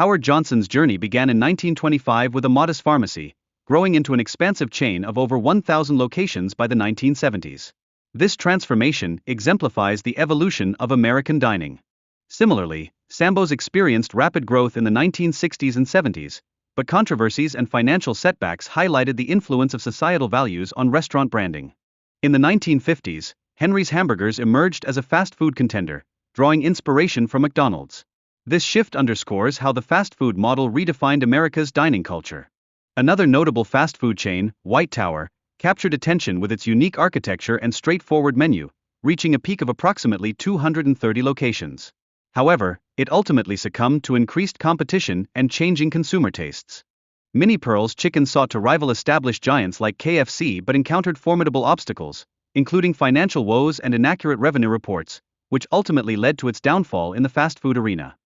Howard Johnson's journey began in 1925 with a modest pharmacy, growing into an expansive chain of over 1,000 locations by the 1970s. This transformation exemplifies the evolution of American dining. Similarly, Sambo's experienced rapid growth in the 1960s and 70s, but controversies and financial setbacks highlighted the influence of societal values on restaurant branding. In the 1950s, Henry's Hamburgers emerged as a fast food contender, drawing inspiration from McDonald's. This shift underscores how the fast food model redefined America's dining culture. Another notable fast food chain, White Tower, captured attention with its unique architecture and straightforward menu, reaching a peak of approximately 230 locations. However, it ultimately succumbed to increased competition and changing consumer tastes. Mini Pearl's chicken sought to rival established giants like KFC but encountered formidable obstacles, including financial woes and inaccurate revenue reports, which ultimately led to its downfall in the fast food arena.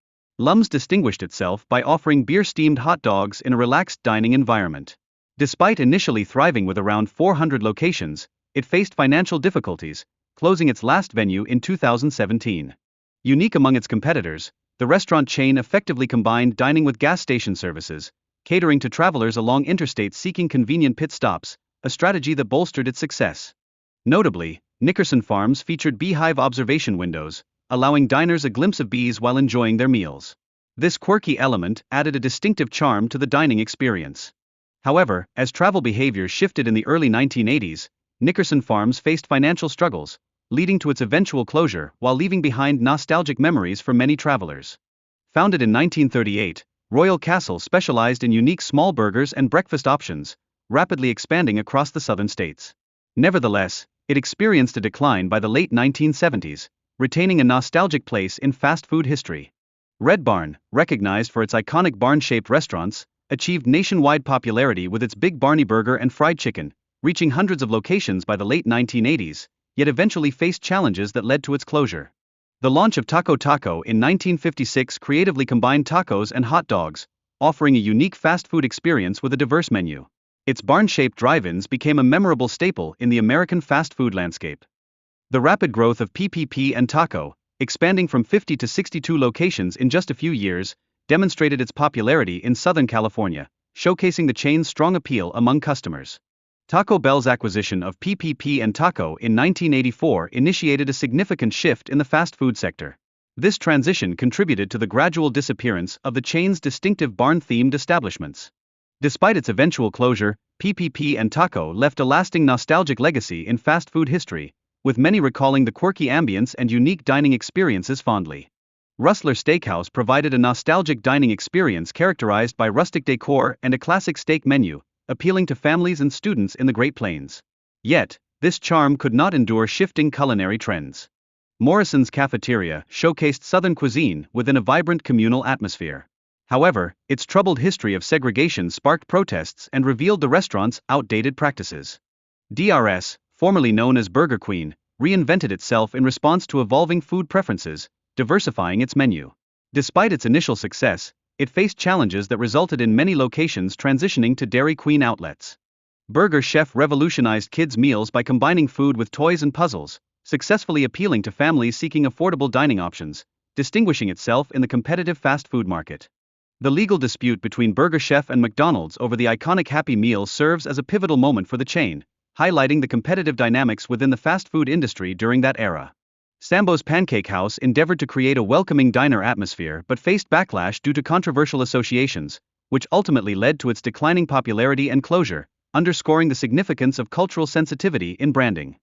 Lum's distinguished itself by offering beer-steamed hot dogs in a relaxed dining environment. Despite initially thriving with around 400 locations, it faced financial difficulties, closing its last venue in 2017. Unique among its competitors, the restaurant chain effectively combined dining with gas station services, catering to travelers along interstates seeking convenient pit stops, a strategy that bolstered its success. Notably, Nickerson Farms featured beehive observation windows, allowing diners a glimpse of bees while enjoying their meals. This quirky element added a distinctive charm to the dining experience. However, as travel behaviors shifted in the early 1980s, Nickerson Farms faced financial struggles, leading to its eventual closure while leaving behind nostalgic memories for many travelers. Founded in 1938, Royal Castle specialized in unique small burgers and breakfast options, rapidly expanding across the southern states. Nevertheless, it experienced a decline by the late 1970s, retaining a nostalgic place in fast food history. Red Barn, recognized for its iconic barn-shaped restaurants, achieved nationwide popularity with its Big Barney Burger and fried chicken, reaching hundreds of locations by the late 1980s, yet eventually faced challenges that led to its closure. The launch of Taco Taco in 1956 creatively combined tacos and hot dogs, offering a unique fast food experience with a diverse menu. Its barn-shaped drive-ins became a memorable staple in the American fast food landscape. The rapid growth of PPP and Taco, expanding from 50 to 62 locations in just a few years, demonstrated its popularity in Southern California, showcasing the chain's strong appeal among customers. Taco Bell's acquisition of PPP and Taco in 1984 initiated a significant shift in the fast food sector. This transition contributed to the gradual disappearance of the chain's distinctive barn-themed establishments. Despite its eventual closure, PPP and Taco left a lasting nostalgic legacy in fast food history, with many recalling the quirky ambience and unique dining experiences fondly. Rustler Steakhouse provided a nostalgic dining experience characterized by rustic decor and a classic steak menu, appealing to families and students in the Great Plains. Yet, this charm could not endure shifting culinary trends. Morrison's Cafeteria showcased Southern cuisine within a vibrant communal atmosphere. However, its troubled history of segregation sparked protests and revealed the restaurant's outdated practices. DRS, formerly known as Burger Queen, reinvented itself in response to evolving food preferences, diversifying its menu. Despite its initial success, it faced challenges that resulted in many locations transitioning to Dairy Queen outlets. Burger Chef revolutionized kids' meals by combining food with toys and puzzles, successfully appealing to families seeking affordable dining options, distinguishing itself in the competitive fast food market. The legal dispute between Burger Chef and McDonald's over the iconic Happy Meal serves as a pivotal moment for the chain, highlighting the competitive dynamics within the fast food industry during that era. Sambo's Pancake House endeavored to create a welcoming diner atmosphere but faced backlash due to controversial associations, which ultimately led to its declining popularity and closure, underscoring the significance of cultural sensitivity in branding.